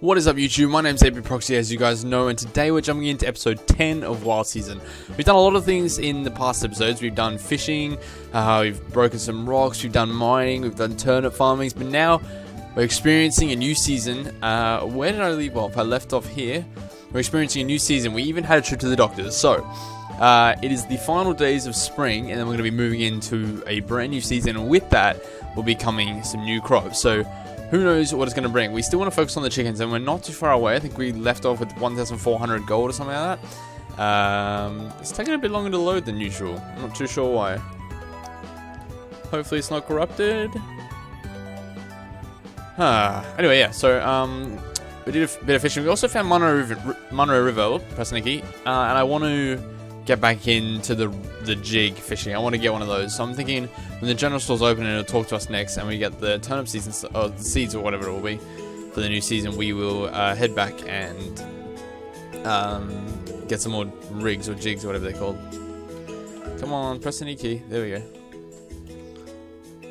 What is up, YouTube? My name's AB Proxy, as you guys know, and today we're jumping into episode 10 of Wild Season. We've done a lot of things in the past episodes. We've done fishing, we've broken some rocks, we've done mining, we've done turnip farmings, but now we're experiencing a new season. Where did I leave off? I left off here. We're experiencing a new season. We even had a trip to the doctors. So, it is the final days of spring, and then we're going to be moving into a brand new season, and with that will be coming some new crops. So, who knows what it's going to bring. We still want to focus on the chickens, and we're not too far away. I think we left off with 1,400 gold or something like that. It's taking a bit longer to load than usual. I'm not too sure why. Hopefully it's not corrupted. Anyway, yeah, so we did a bit of fishing. We also found Monroe River, press any key, and I want to get back into the jig fishing. I want to get one of those. So I'm thinking when the general store's open and it'll talk to us next, and we get the turnip season, or the seeds or whatever it will be for the new season, we will head back and get some more rigs or jigs or whatever they're called. Come on, press any key. There we go.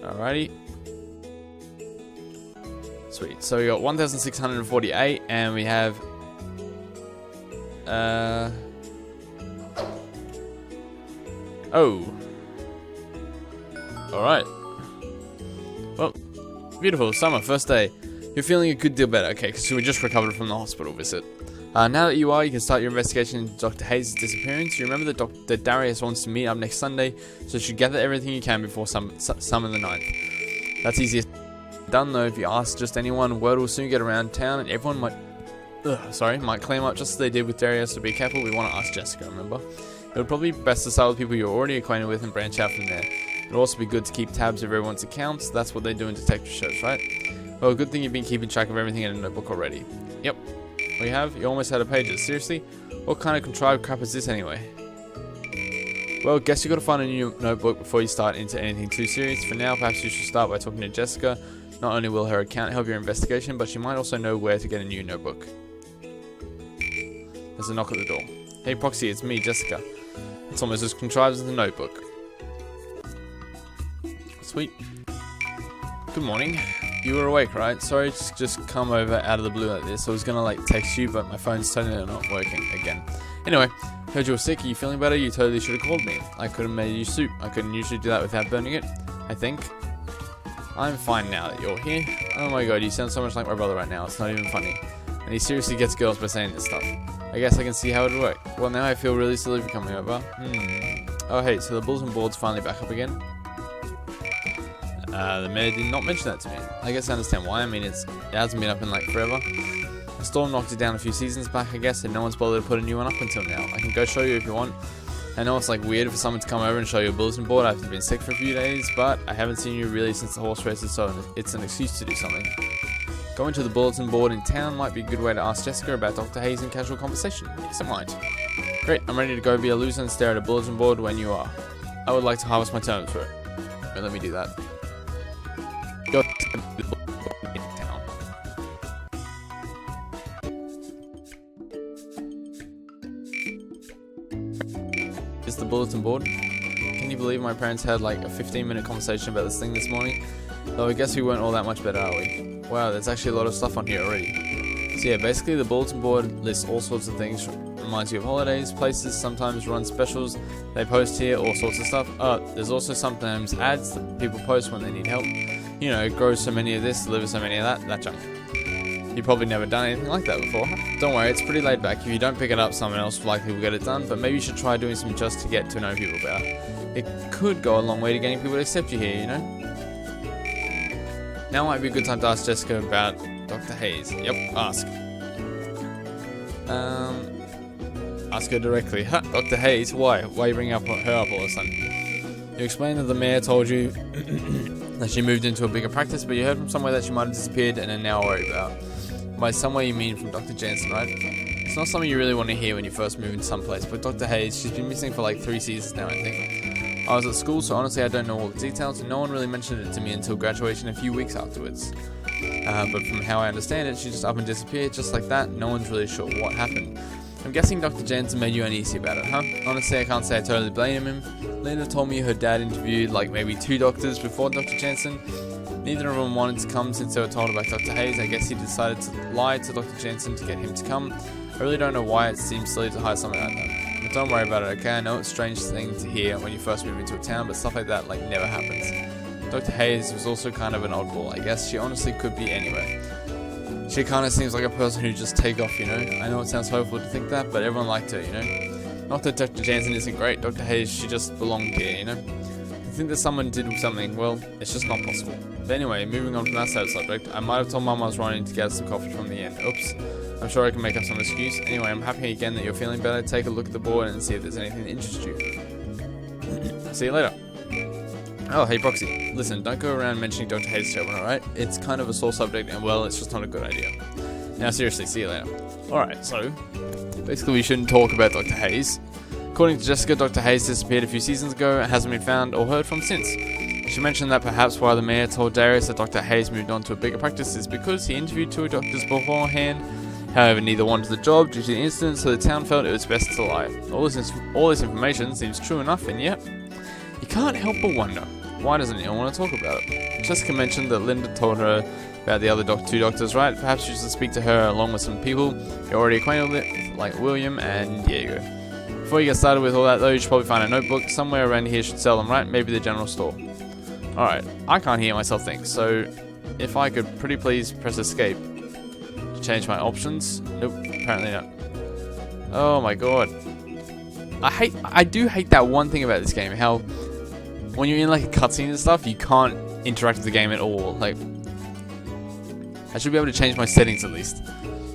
Alrighty. Sweet. So we got 1,648, and we have oh. Alright. Well, beautiful. Summer, first day. You're feeling a good deal better. Okay, so we just recovered from the hospital visit. Now that you are, you can start your investigation into Dr. Hayes' disappearance. You remember that Darius wants to meet up next Sunday, so you should gather everything you can before summer the 9th. That's easier done though. If you ask just anyone, word will soon get around town, and everyone might claim up just as they did with Darius, so be careful. We want to ask Jessica, remember? It would probably be best to start with people you're already acquainted with and branch out from there. It would also be good to keep tabs of everyone's accounts. That's what they do in detective shows, right? Well, good thing you've been keeping track of everything in a notebook already. Yep. We have? You almost out of pages. Seriously? What kind of contrived crap is this anyway? Well, guess you gotta find a new notebook before you start into anything too serious. For now, perhaps you should start by talking to Jessica. Not only will her account help your investigation, but she might also know where to get a new notebook. There's a knock at the door. Hey Proxy, it's me, Jessica. It's almost as contrived as the notebook. Sweet. Good morning. You were awake, right? Sorry to just come over out of the blue like this. I was gonna text you, but my phone's totally not working again. Anyway, heard you were sick. Are you feeling better? You totally should have called me. I could have made you soup. I couldn't usually do that without burning it, I think. I'm fine now that you're here. Oh my god, you sound so much like my brother right now. It's not even funny. And he seriously gets girls by saying this stuff. I guess I can see how it would work. Well, now I feel really silly for coming over. Oh hey, so the bulletin board's finally back up again? The mayor did not mention that to me. I guess I understand why. I mean, it hasn't been up in forever. The storm knocked it down a few seasons back, I guess, and no one's bothered to put a new one up until now. I can go show you if you want. I know it's weird for someone to come over and show you a bulletin board after you've been sick for a few days, but I haven't seen you really since the horse races, so it's an excuse to do something. Going to the bulletin board in town might be a good way to ask Jessica about Dr. Hayes in casual conversation. Yes, it might. Great, I'm ready to go be a loser and stare at a bulletin board when you are. I would like to harvest my turnips for it. Wait, let me do that. Go to the bulletin board in town. Is the bulletin board? Can you believe my parents had a 15-minute conversation about this thing this morning? Though I guess we weren't all that much better, are we? Wow, there's actually a lot of stuff on here already. So yeah, basically the bulletin board lists all sorts of things. Reminds you of holidays, places, sometimes run specials. They post here, all sorts of stuff. There's also sometimes ads that people post when they need help. You know, grow so many of this, deliver so many of that junk. You've probably never done anything like that before. Don't worry, it's pretty laid back. If you don't pick it up, someone else likely will get it done, but maybe you should try doing some just to get to know people better. It could go a long way to getting people to accept you here, you know? Now might be a good time to ask Jessica about Dr. Hayes. Yep, ask. Ask her directly. Dr. Hayes, why? Why are you bringing her up all of a sudden? You explained that the mayor told you that she moved into a bigger practice, but you heard from somewhere that she might have disappeared and are now worried about. By somewhere you mean from Dr. Jansen, right? It's not something you really want to hear when you first move into someplace, but Dr. Hayes, she's been missing for 3 seasons now, I think. I was at school, so honestly I don't know all the details, and no one really mentioned it to me until graduation a few weeks afterwards. But from how I understand it, she just up and disappeared just like that. No one's really sure what happened. I'm guessing Dr. Jansen made you uneasy about it, huh? Honestly, I can't say I totally blame him. Lena told me her dad interviewed maybe 2 doctors before Dr. Jansen. Neither of them wanted to come since they were told about Dr. Hayes. I guess he decided to lie to Dr. Jansen to get him to come. I really don't know why it seems silly to hide something like that. But don't worry about it, okay? I know it's a strange thing to hear when you first move into a town, but stuff like that never happens. Dr. Hayes was also kind of an oddball, I guess. She honestly could be anywhere. She kind of seems like a person who just take off, you know? I know it sounds hopeful to think that, but everyone liked her, you know? Not that Dr. Jansen isn't great, Dr. Hayes, she just belonged here, you know? To think that someone did something, well, it's just not possible. But anyway, moving on from that sad subject, I might have told Mum I was running to get us some coffee from the inn. Oops. I'm sure I can make up some excuse. Anyway, I'm happy again that you're feeling better. Take a look at the board and see if there's anything that interests you. See you later. Oh, hey Proxy. Listen, don't go around mentioning Dr. Hayes to everyone, alright? It's kind of a sore subject and, well, it's just not a good idea. Now, seriously, see you later. Alright, so, basically we shouldn't talk about Dr. Hayes. According to Jessica, Dr. Hayes disappeared a few seasons ago and hasn't been found or heard from since. She mentioned that perhaps why the mayor told Darius that Dr. Hayes moved on to a bigger practice is because he interviewed 2 doctors beforehand. However, neither wanted the job due to the incident, so the town felt it was best to lie. All this information seems true enough, and yet, you can't help but wonder, why doesn't anyone want to talk about it? Jessica mentioned that Linda told her about the other 2 doctors, right? Perhaps you should speak to her along with some people you're already acquainted with, like William and Diego. Before you get started with all that though, you should probably find a notebook. Somewhere around here should sell them, right? Maybe the general store. Alright, I can't hear myself think, so if I could pretty please press escape to change my options. Nope, apparently not. Oh my god. I do hate that one thing about this game, how when you're in like a cutscene and stuff, you can't interact with the game at all. Like, I should be able to change my settings at least.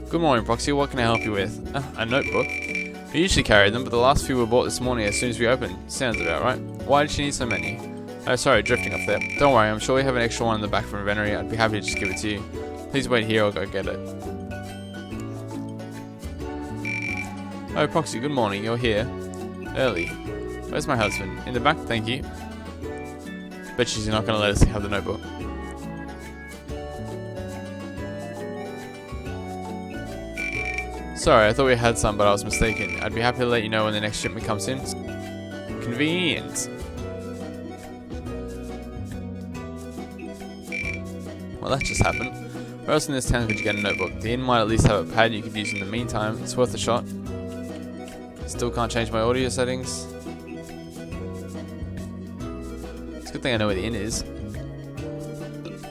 Good morning, Proxy. What can I help you with? A notebook. We usually carry them, but the last few were bought this morning as soon as we opened. Sounds about right. Why did she need so many? Oh, sorry, drifting off there. Don't worry, I'm sure we have an extra one in the back from inventory. I'd be happy to just give it to you. Please wait here, I'll go get it. Oh, Proxy, good morning. You're here. Early. Where's my husband? In the back, thank you. Bet she's not going to let us have the notebook. Sorry, I thought we had some, but I was mistaken. I'd be happy to let you know when the next shipment comes in. Convenient. Well, that just happened. Where else in this town could you get a notebook? The inn might at least have a pad you could use in the meantime. It's worth a shot. Still can't change my audio settings. It's a good thing I know where the inn is.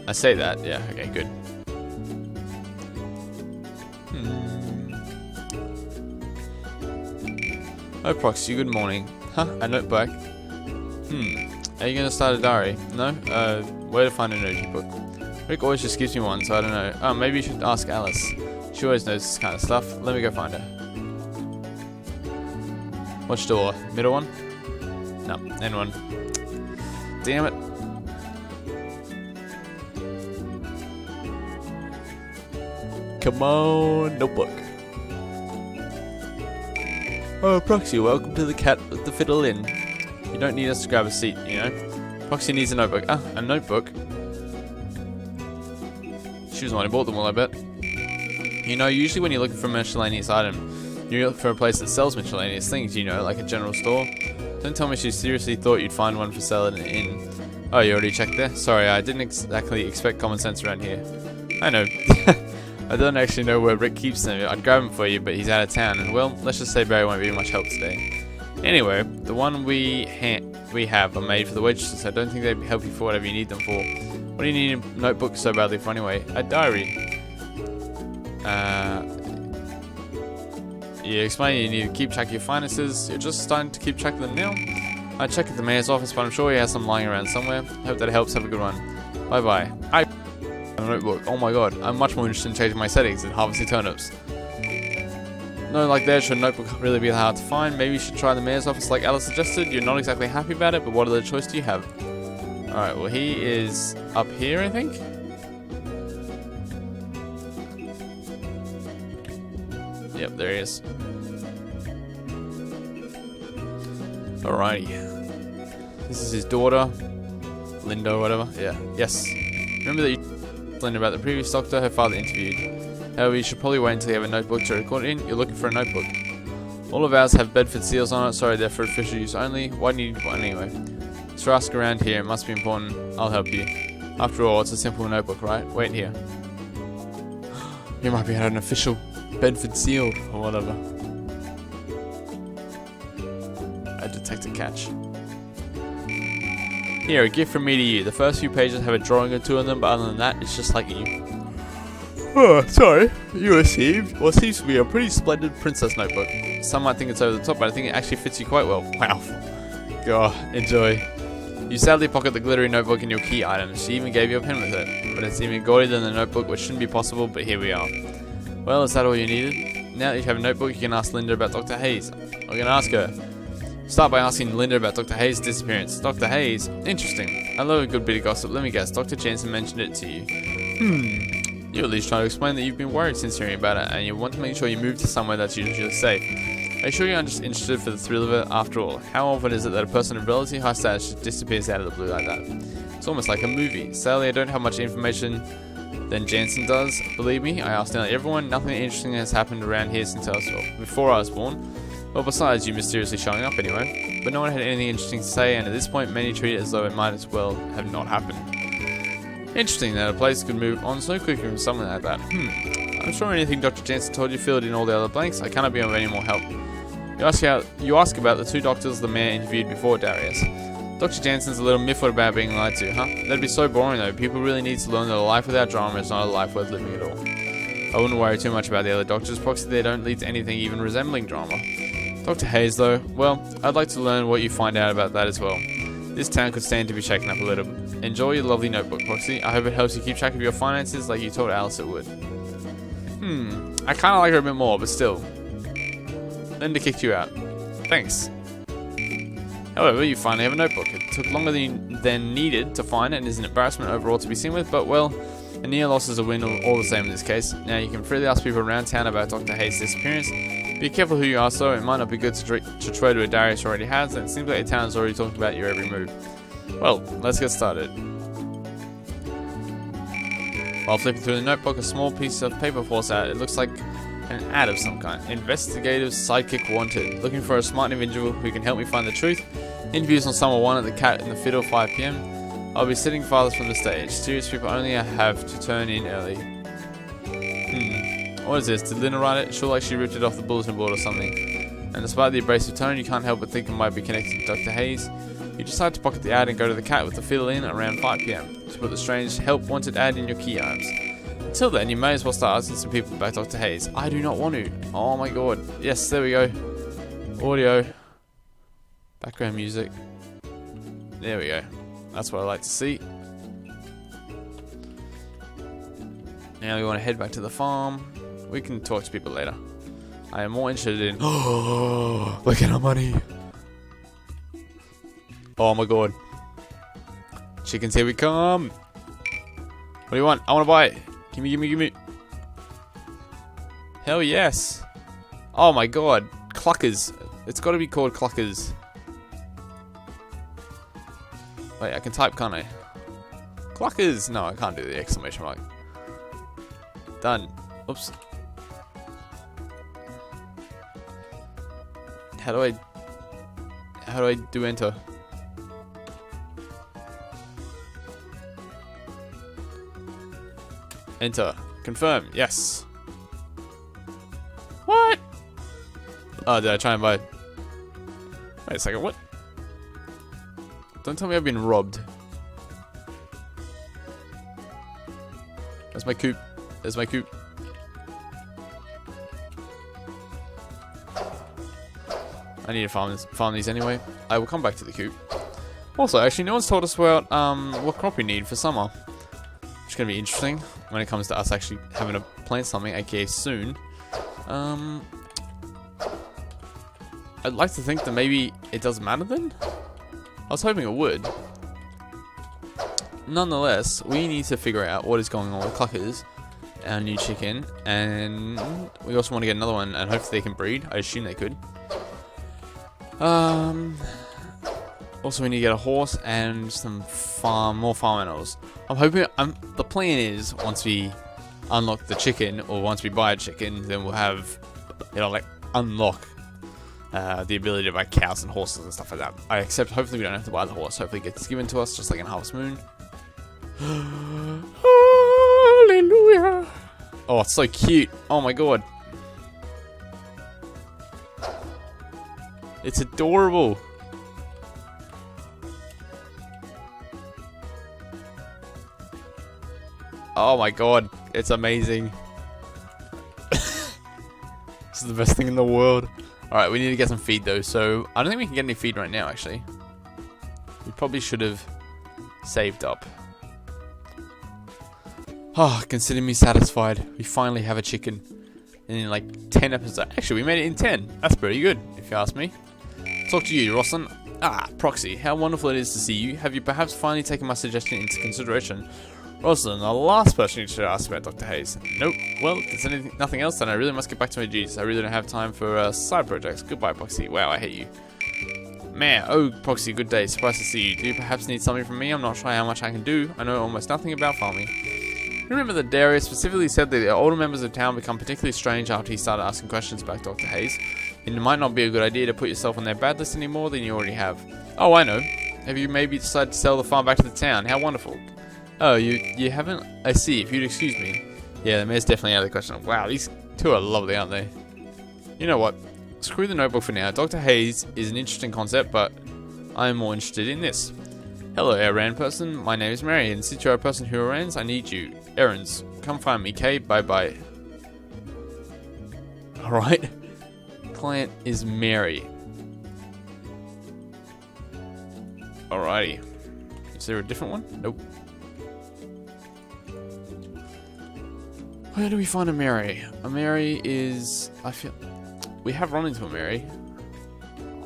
I say that, yeah, okay, good. Oh, Proxy, good morning. Huh, a notebook. Are you gonna start a diary? No? Where to find a notebook? Rick always just gives me one, so I don't know. Oh, maybe you should ask Alice. She always knows this kind of stuff. Let me go find her. Which door? Middle one? No, end one. Damn it. Come on, notebook. Oh, Proxy, welcome to the Cat with the Fiddle Inn. You don't need us to grab a seat, you know. Proxy needs a notebook. Ah, a notebook. She was the one who bought them all, I bet. You know, usually when you're looking for a miscellaneous item, you look for a place that sells miscellaneous things, you know, like a general store. Don't tell me she seriously thought you'd find one for sale in an inn. Oh, you already checked there? Sorry, I didn't exactly expect common sense around here. I know. I don't actually know where Rick keeps them. I'd grab them for you, but he's out of town, and well, let's just say Barry won't be much help today. Anyway, the one we have are made for the waitresses, so I don't think they'd help you for whatever you need them for. What do you need a notebook so badly for anyway? A diary. You explain you need to keep track of your finances. You're just starting to keep track of them now. I check at the mayor's office, but I'm sure he has some lying around somewhere. Hope that helps. Have a good one. Bye bye. A notebook. Oh my god, I'm much more interested in changing my settings than harvesting turnips. No, like there, should a notebook really be hard to find? Maybe you should try the mayor's office like Alice suggested. You're not exactly happy about it, but what other choice do you have? Alright, well he is up here, I think? Yep, there he is. Alrighty. This is his daughter, Linda or whatever. Yeah, yes. Remember that you Linda about the previous doctor her father interviewed. However, you should probably wait until you have a notebook to record it in. You're looking for a notebook. All of ours have Bedford seals on it. Sorry, they're for official use only. Why do you need one anyway? So ask around here. It must be important. I'll help you. After all, it's a simple notebook, right? Wait here. You might be an official Bedford seal or whatever. I detect a catch. Here, a gift from me to you. The first few pages have a drawing or two on them, but other than that, it's just like you. Oh, sorry. You received what seems to be a pretty splendid princess notebook. Some might think it's over the top, but I think it actually fits you quite well. Wow. God, enjoy. You sadly pocket the glittery notebook in your key items. She even gave you a pen with it. But it's even gaudier than the notebook, which shouldn't be possible, but here we are. Well, is that all you needed? Now that you have a notebook, you can ask Linda about Dr. Hayes. I'm gonna ask her. Start by asking Linda about Dr. Hayes' disappearance. Dr. Hayes? Interesting. I love a good bit of gossip. Let me guess. Dr. Jansen mentioned it to you. You're at least trying to explain that you've been worried since hearing about it, and you want to make sure you move to somewhere that's usually safe. Are you sure you're just interested for the thrill of it? After all, how often is it that a person of relatively high status just disappears out of the blue like that? It's almost like a movie. Sadly, I don't have much information than Jansen does. Believe me, I asked nearly everyone. Nothing interesting has happened around here since before I was born. Well, besides you mysteriously showing up anyway. But no one had anything interesting to say, and at this point, many treat it as though it might as well have not happened. Interesting that a place could move on so quickly from something like that. I'm sure anything Dr. Jansen told you filled in all the other blanks. I cannot be of any more help. You ask about the two doctors the mayor interviewed before Darius. Dr. Jansen's a little miffed about being lied to, huh? That'd be so boring though. People really need to learn that a life without drama is not a life worth living at all. I wouldn't worry too much about the other doctors, proxy they don't lead to anything even resembling drama. Dr. Hayes though, well, I'd like to learn what you find out about that as well. This town could stand to be shaken up a little. Enjoy your lovely notebook, Proxy. I hope it helps you keep track of your finances like you told Alice it would. I kinda like her a bit more, but still. Linda kicked you out. Thanks. However, you finally have a notebook. It took longer than needed to find it and is an embarrassment overall to be seen with, but well, a near loss is a win all the same in this case. Now you can freely ask people around town about Dr. Hayes' disappearance. Be careful who you ask though, it might not be good to trade to what Darius already has, and it seems like the town has already talked about your every move. Well, let's get started. While flipping through the notebook, a small piece of paper falls out. It looks like an ad of some kind. Investigative sidekick wanted. Looking for a smart individual who can help me find the truth. Interviews on summer 1 at the Cat in the Fiddle 5 PM. I'll be sitting farthest from the stage. Serious people only have to turn in early. What is this? Did Linda write it? Sure like she ripped it off the bulletin board or something. And despite the abrasive tone, you can't help but think it might be connected to Dr. Hayes. You decide to pocket the ad and go to the Cat with the Fiddle in around 5 PM. To put the strange help wanted ad in your key items. Until then, you may as well start asking some people about Dr. Hayes. I do not want to. Oh my god. Yes, there we go. Audio. Background music. There we go. That's what I like to see. Now we want to head back to the farm. We can talk to people later. I am more interested in... Oh, look at our money. Oh my god. Chickens, here we come. What do you want? I want to buy it. Gimme, gimme, gimme. Hell yes. Oh my god. Cluckers. It's got to be called Cluckers. Wait, I can type, can't I? Cluckers. No, I can't do the exclamation mark. Done. Oops. How do I do enter? Enter. Confirm. Yes. What? Oh, did I try and buy? Wait a second. What? Don't tell me I've been robbed. There's my coop. There's my coop. I need to farm these anyway. I will come back to the coop. Also, actually, no one's told us about what crop we need for summer. Which is going to be interesting when it comes to us actually having to plant something, aka soon. I'd like to think that maybe it doesn't matter then? I was hoping it would. Nonetheless, we need to figure out what is going on with Cluckers, our new chicken, and we also want to get another one, and hopefully they can breed. I assume they could. Also, we need to get a horse and some more farm animals. I'm hoping. The plan is once we unlock the chicken, or once we buy a chicken, then we'll have, like unlock the ability to buy cows and horses and stuff like that. Hopefully we don't have to buy the horse. Hopefully it gets given to us, just like in Harvest Moon. Hallelujah. Oh, it's so cute. Oh my god. It's adorable. Oh my god. It's amazing. This is the best thing in the world. Alright, we need to get some feed though. So, I don't think we can get any feed right now actually. We probably should have saved up. Oh, consider me satisfied. We finally have a chicken. In like 10 episodes. Actually, we made it in 10. That's pretty good, if you ask me. Talk to you, Rosslyn. Ah, Proxy. How wonderful it is to see you. Have you perhaps finally taken my suggestion into consideration? Rosslyn, the last person you should ask about Dr. Hayes. Nope. Well, if there's nothing else, then I really must get back to my duties. I really don't have time for side projects. Goodbye, Proxy. Wow, I hate you. Man, oh, Proxy, good day. Surprised to see you. Do you perhaps need something from me? I'm not sure how much I can do. I know almost nothing about farming. Remember that Darius specifically said that the older members of town become particularly strange after he started asking questions about Dr. Hayes. It might not be a good idea to put yourself on their bad list any more than you already have. Oh, I know. Have you maybe decided to sell the farm back to the town? How wonderful. Oh, you haven't? I see, if you'd excuse me. Yeah, the mayor's definitely out of the question. Wow, these two are lovely, aren't they? You know what? Screw the notebook for now. Dr. Hayes is an interesting concept, but I'm more interested in this. Hello, errand person. My name is Mary, and since you're a person who errands, I need you. Errands. Come find me, Kay. Bye-bye. Alright. Client is Mary. Alrighty. Is there a different one? Nope. Where do we find a Mary? A Mary is... I feel... We have run into a Mary.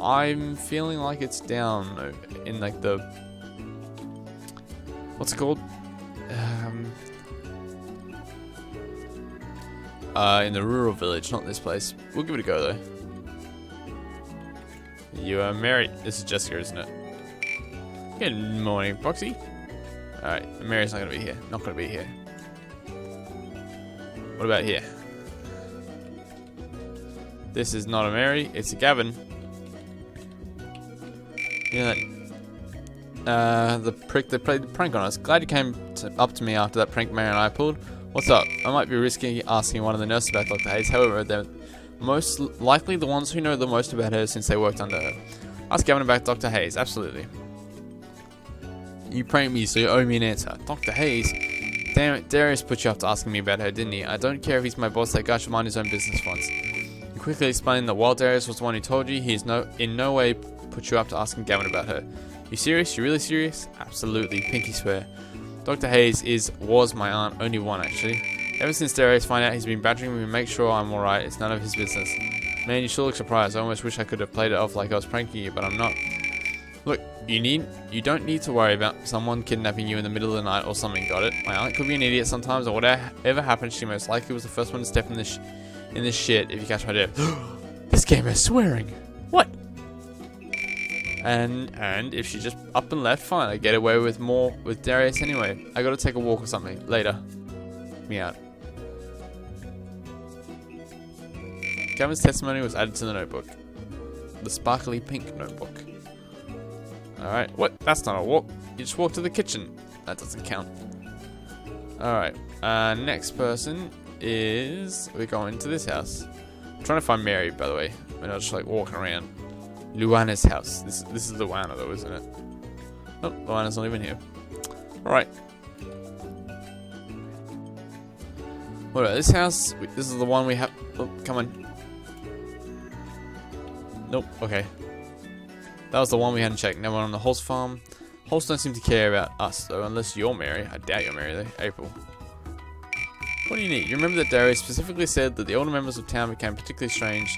I'm feeling like it's down in like the... What's it called? In the rural village, not this place. We'll give it a go though. You are Mary. This is Jessica, isn't it? Good morning, Proxy. Alright, Mary's not gonna be here. Not gonna be here. What about here? This is not a Mary, it's a Gavin. Yeah, the prick that played the prank on us. Glad you came up to me after that prank Mary and I pulled. What's up? I might be risking asking one of the nurses about Dr. Hayes. However, they're most likely the ones who know the most about her since they worked under her. Ask Gavin about Dr. Hayes. Absolutely. You pranked me, so you owe me an answer. Dr. Hayes? Damn it, Darius put you up to asking me about her, didn't he? I don't care if he's my boss, that guy should mind his own business once. You quickly explained that while Darius was the one who told you, he is in no way put you up to asking Gavin about her. You serious? You really serious? Absolutely. Pinky swear. Dr. Hayes was my aunt, only one actually. Ever since Darius found out he's been badgering me to make sure I'm alright, it's none of his business. Man, you sure look surprised. I almost wish I could have played it off like I was pranking you, but I'm not. Look, you don't need to worry about someone kidnapping you in the middle of the night or something, got it? My aunt could be an idiot sometimes, or whatever happened, she most likely was the first one to step in this shit, if you catch my drift. This game is swearing. What? And if she just up and left, fine. I get away with more with Darius anyway. I gotta take a walk or something. Later. Me out. Gavin's testimony was added to the notebook. The sparkly pink notebook. Alright. What? That's not a walk. You just walk to the kitchen. That doesn't count. Alright. Next person is... We're going to this house. I'm trying to find Mary, by the way. We're not just like walking around. Luana's house. This is Luana though, isn't it? Oh, Luana's not even here. Alright. What about this house? This is the one we have. Oh, come on. Nope, okay. That was the one we hadn't checked. Now we're on the horse farm. Horse don't seem to care about us though, unless you're Mary. I doubt you're Mary though. April. What do you need? You remember that Darius specifically said that the older members of town became particularly strange.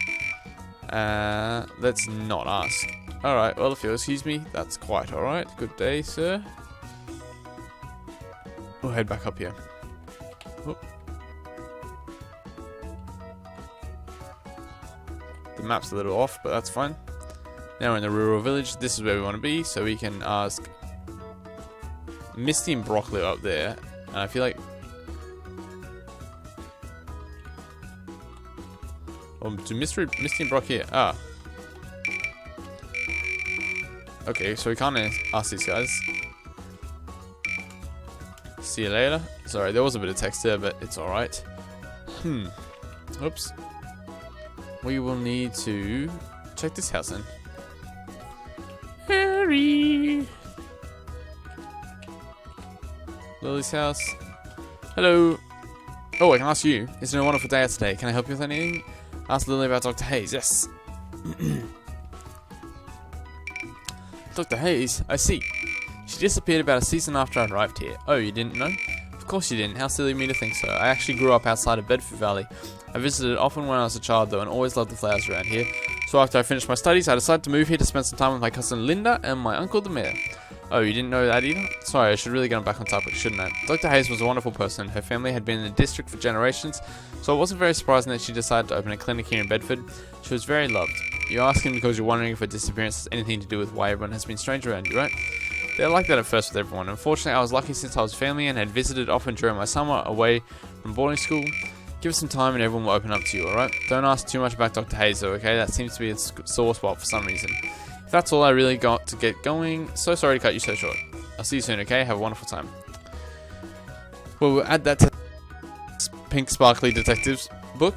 Let's not ask. Alright, well if you'll excuse me, that's quite alright. Good day, sir. We'll head back up here. Oh. The map's a little off, but that's fine. Now we're in the rural village. This is where we want to be, so we can ask Misty and Broccoli up there. And I feel like... to Misty and Brock here. Ah. Okay, so we can't ask these guys. See you later. Sorry, there was a bit of text there, but it's alright. Oops. We will need to check this house in. Harry! Lily's house. Hello. Oh, I can ask you. It's been a wonderful day out today. Can I help you with anything? Ask Lily about Dr. Hayes. Yes. Dr. Hayes? I see. She disappeared about a season after I arrived here. Oh, you didn't know? Of course you didn't. How silly of me to think so. I actually grew up outside of Bedford Valley. I visited often when I was a child though and always loved the flowers around here. So after I finished my studies, I decided to move here to spend some time with my cousin Linda and my uncle the mayor. Oh, you didn't know that either? Sorry, I should really get back on topic, shouldn't I? Dr. Hayes was a wonderful person. Her family had been in the district for generations, so it wasn't very surprising that she decided to open a clinic here in Bedford. She was very loved. You're asking because you're wondering if her disappearance has anything to do with why everyone has been strange around you, right? They're like that at first with everyone. Unfortunately, I was lucky since I was family and had visited often during my summer away from boarding school. Give us some time and everyone will open up to you, alright? Don't ask too much about Dr. Hayes though, okay? That seems to be a sore spot for some reason. If that's all I really got to get going, so sorry to cut you so short. I'll see you soon, okay? Have a wonderful time. Well, we'll add that to Pink Sparkly Detectives book.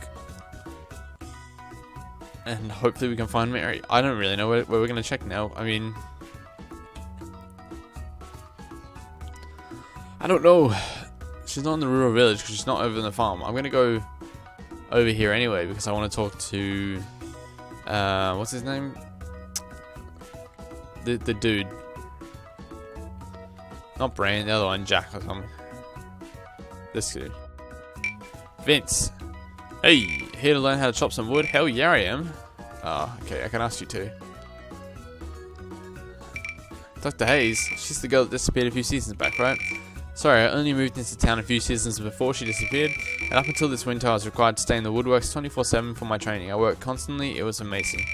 And hopefully we can find Mary. I don't really know where we're going to check now. I mean, I don't know. She's not in the rural village because she's not over in the farm. I'm going to go over here anyway because I want to talk to, what's his name? The dude. Not Brian, the other one, Jack or something. This dude. Vince. Hey, here to learn how to chop some wood? Hell yeah I am. Oh, okay, I can ask you too. Dr. Hayes, she's the girl that disappeared a few seasons back, right? Sorry, I only moved into town a few seasons before she disappeared, and up until this winter I was required to stay in the woodworks 24/7 for my training. I worked constantly, it was amazing.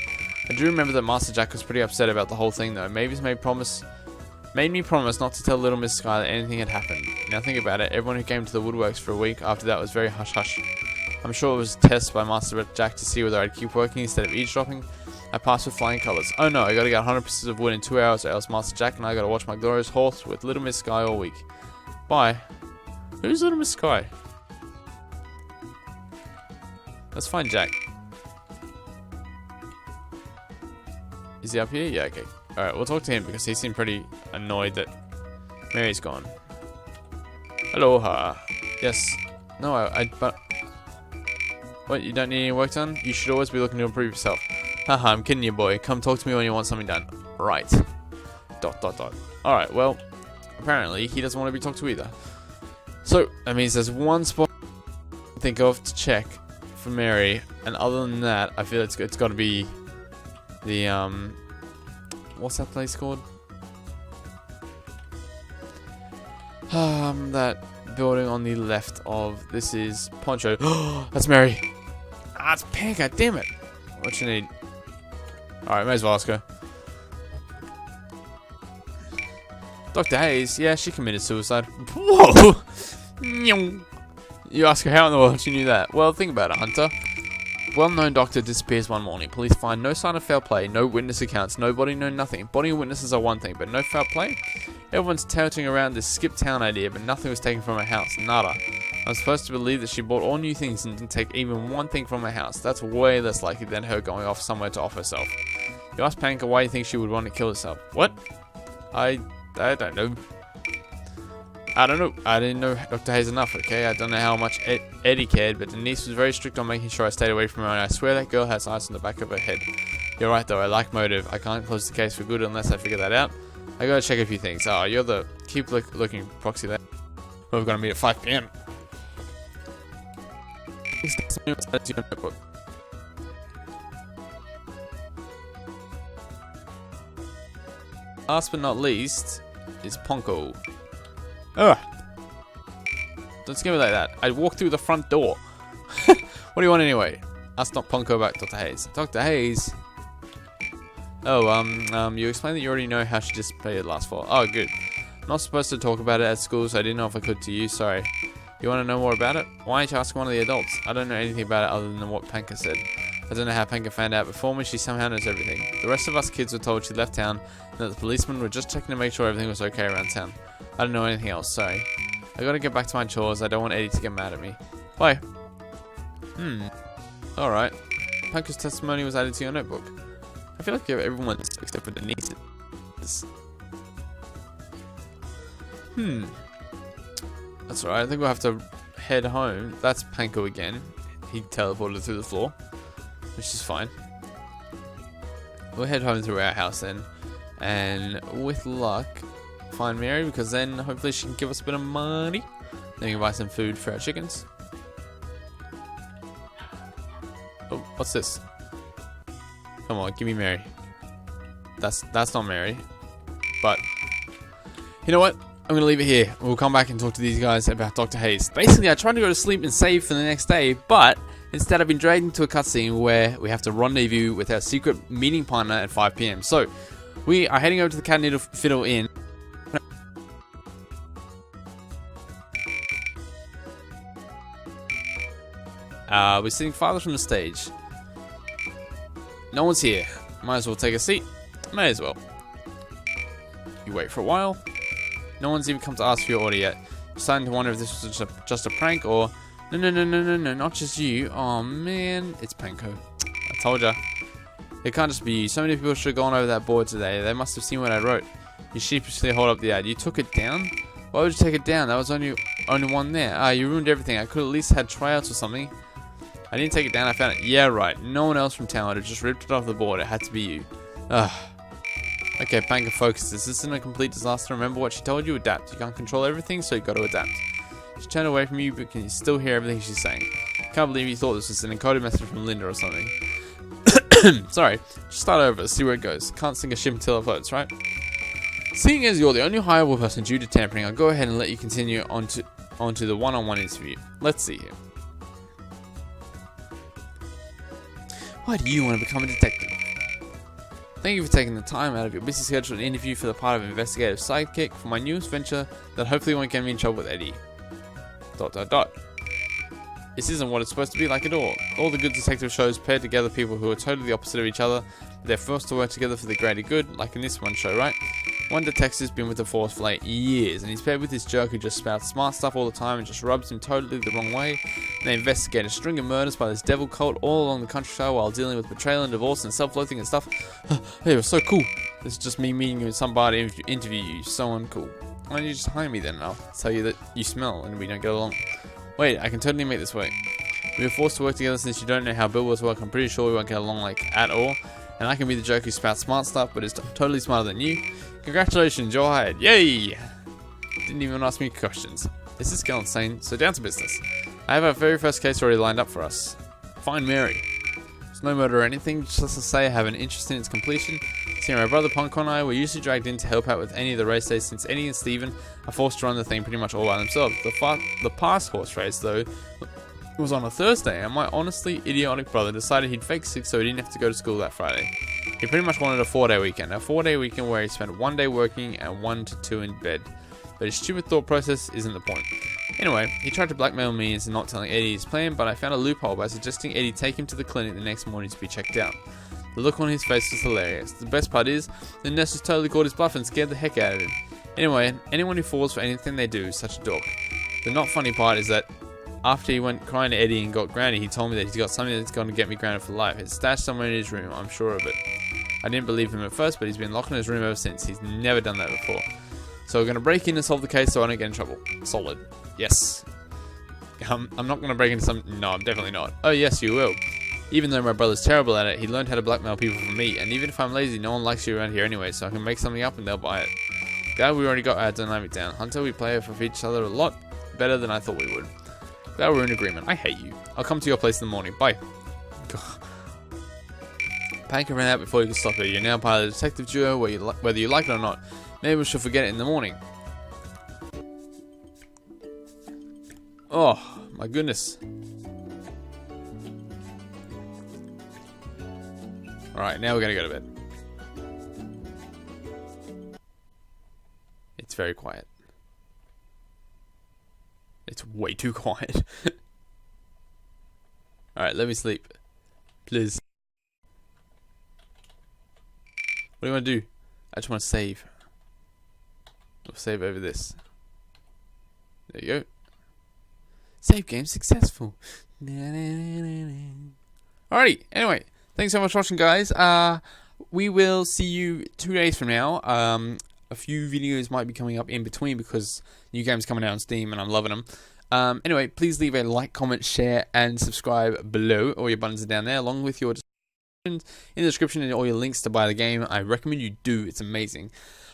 I do remember that Master Jack was pretty upset about the whole thing though. Made me promise not to tell little Miss Sky that anything had happened. Now think about it, everyone who came to the woodworks for a week after that was very hush-hush. I'm sure it was a test by Master Jack to see whether I'd keep working instead of eavesdropping. I passed with flying colours. Oh no, I gotta get 100 pieces of wood in 2 hours or else Master Jack and I gotta watch my glorious horse with Little Miss Sky all week. Bye. Who's Little Miss Sky? Let's find Jack. Is he up here? Yeah, okay. Alright, we'll talk to him because he seemed pretty annoyed that Mary's gone. Aloha. Yes. No, but... What, you don't need any work done? You should always be looking to improve yourself. Haha, I'm kidding you, boy. Come talk to me when you want something done. Right. ... Alright, well, apparently he doesn't want to be talked to either. So, that means there's one spot to think of to check for Mary, and other than that, I feel it's got to be the, what's that place called? That building on the left of, this is Poncho. That's Mary. Ah, it's Pink, god damn it. What you need? Alright, may as well ask her. Dr. Hayes, yeah, she committed suicide. Whoa! You ask her how in the world she knew that. Well, think about it, Hunter. Well-known doctor disappears one morning. Police find no sign of foul play, no witness accounts, no body, no nothing. Body and witnesses are one thing, but no foul play? Everyone's touting around this skip town idea, but nothing was taken from her house. Nada. I'm supposed to believe that she bought all new things and didn't take even one thing from her house. That's way less likely than her going off somewhere to off herself. You ask Panka why you think she would want to kill herself. What? I don't know. I don't know. I didn't know Dr. Hayes enough, okay? I don't know how much Eddie cared, but Denise was very strict on making sure I stayed away from her, and I swear that girl has ice on the back of her head. You're right, though. I like motive. I can't close the case for good unless I figure that out. I gotta check a few things. Oh, you're the... Keep looking, proxy there. We're gonna meet at 5 PM. Last but not least is Ponko. Ugh. Don't scare me like that. I walked through the front door. What do you want anyway? That's not Ponko about Dr. Hayes. Dr. Hayes? Oh, you explained that you already know how she dissipated last fall. Oh, good. Not supposed to talk about it at school, so I didn't know if I could to you. Sorry. You want to know more about it? Why don't you ask one of the adults? I don't know anything about it other than what Panka said. I don't know how Panka found out before me. She somehow knows everything. The rest of us kids were told she left town and that the policemen were just checking to make sure everything was okay around town. I don't know anything else, sorry. I gotta get back to my chores. I don't want Eddie to get mad at me. Bye. Alright. Panko's testimony was added to your notebook. I feel like you have everyone's except for Denise's. That's alright. I think we'll have to head home. That's Panko again. He teleported through the floor, which is fine. We'll head home through our house then, and with luck, find Mary, because then hopefully she can give us a bit of money. Then we can buy some food for our chickens. Oh, what's this? Come on, give me Mary. That's not Mary. But you know what? I'm gonna leave it here. We'll come back and talk to these guys about Dr. Hayes. Basically, I tried to go to sleep and save for the next day, but instead I've been dragged into a cutscene where we have to rendezvous with our secret meeting partner at 5 PM. So we are heading over to the Cat and Fiddle Inn. We're sitting farther from the stage. No one's here. Might as well take a seat. May as well. You wait for a while. No one's even come to ask for your order yet. You're starting to wonder if this was just a prank or... No, not just you. Oh man, it's Panko. I told ya. It can't just be you. So many people should have gone over that board today. They must have seen what I wrote. You sheepishly hold up the ad. You took it down? Why would you take it down? That was only one there. You ruined everything. I could at least had tryouts or something. I didn't take it down. I found it. Yeah, right. No one else from town would have just ripped it off the board. It had to be you. Ugh. Okay, Panko, focus. This isn't a complete disaster. Remember what she told you? Adapt. You can't control everything, so you got to adapt. She turned away from you, but can you still hear everything she's saying? Can't believe you thought this was an encoded message from Linda or something. Sorry. Just start over. See where it goes. Can't sink a ship until it floats, right? Seeing as you're the only hireable person due to tampering, I'll go ahead and let you continue onto the one-on-one interview. Let's see here. Why do you want to become a detective? Thank you for taking the time out of your busy schedule to interview for the part of investigative sidekick for my newest venture that hopefully won't get me in trouble with Eddie. ... This isn't what it's supposed to be like at all. All the good detective shows pair together people who are totally opposite of each other, but they're forced to work together for the greater good, like in this one show, right? One detective's been with the force for like years, and he's paired with this jerk who just spouts smart stuff all the time and just rubs him totally the wrong way. And they investigate a string of murders by this devil cult all along the countryside while dealing with betrayal and divorce and self-loathing and stuff. Hey, it was so cool. This is just me meeting you with somebody to interview you. So uncool. Why don't you just hire me then, and I'll tell you that you smell and we don't get along. Wait, I can totally make this work. We were forced to work together since you don't know how billboards work. I'm pretty sure we won't get along like at all. And I can be the jerk who spouts smart stuff, but is totally smarter than you. Congratulations, you're hired. Yay! Didn't even ask me questions. This is going insane, so down to business. I have our very first case already lined up for us. Find Mary. There's no murder or anything, just to say I have an interest in its completion. See, my brother Ponko and I were usually dragged in to help out with any of the race days since Eddie and Steven are forced to run the thing pretty much all by themselves. The past horse race, though, was on a Thursday, and my honestly idiotic brother decided he'd fake sick so he didn't have to go to school that Friday. He pretty much wanted a 4-day weekend. A 4-day weekend where he spent 1 day working and 1 to 2 in bed. But his stupid thought process isn't the point. Anyway, he tried to blackmail me into not telling Eddie his plan, but I found a loophole by suggesting Eddie take him to the clinic the next morning to be checked out. The look on his face was hilarious. The best part is, the nurse just totally called his bluff and scared the heck out of him. Anyway, anyone who falls for anything they do is such a dork. The not funny part is that after he went crying to Eddie and got grounded, he told me that he's got something that's going to get me grounded for life. It's stashed somewhere in his room, I'm sure of it. I didn't believe him at first, but he's been locked in his room ever since. He's never done that before. So we're going to break in and solve the case so I don't get in trouble. Solid. Yes. I'm not going to break into some... No, I'm definitely not. Oh, yes, you will. Even though my brother's terrible at it, he learned how to blackmail people from me. And even if I'm lazy, no one likes you around here anyway, so I can make something up and they'll buy it. Glad we already got our dynamic down. Hunter, we play off of each other a lot better than I thought we would. Glad we're in agreement. I hate you. I'll come to your place in the morning. Bye. Panko ran out before you could stop her. You're now part of the detective duo, whether you like it or not. Maybe we should forget it in the morning. Oh, my goodness. Alright, now we're going to go to bed. It's very quiet. It's way too quiet. Alright, let me sleep. Please. What do you want to do? I just want to save. I'll save over this. There you go. Save game successful. Alrighty, anyway, thanks so much for watching, guys. We will see you 2 days from now. A few videos might be coming up in between because new games coming out on Steam and I'm loving them. Anyway, please leave a like, comment, share, and subscribe below. All your buttons are down there, along with your in the description and all your links to buy the game. I recommend you do. It's amazing.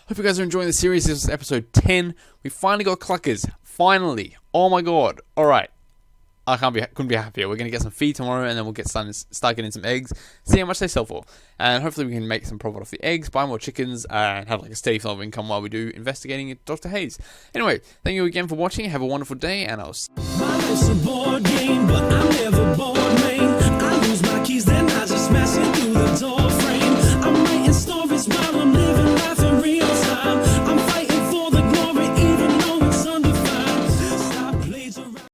Hope you guys are enjoying the series. This is episode 10. We finally got Cluckers. Finally. Oh my god. Alright. I couldn't be happier. We're going to get some feed tomorrow, and then we'll start getting some eggs, see how much they sell for. And hopefully we can make some profit off the eggs, buy more chickens, and have like a steady flow of income while we do investigating at Dr. Hayes. Anyway, thank you again for watching. Have a wonderful day, and I'll see you.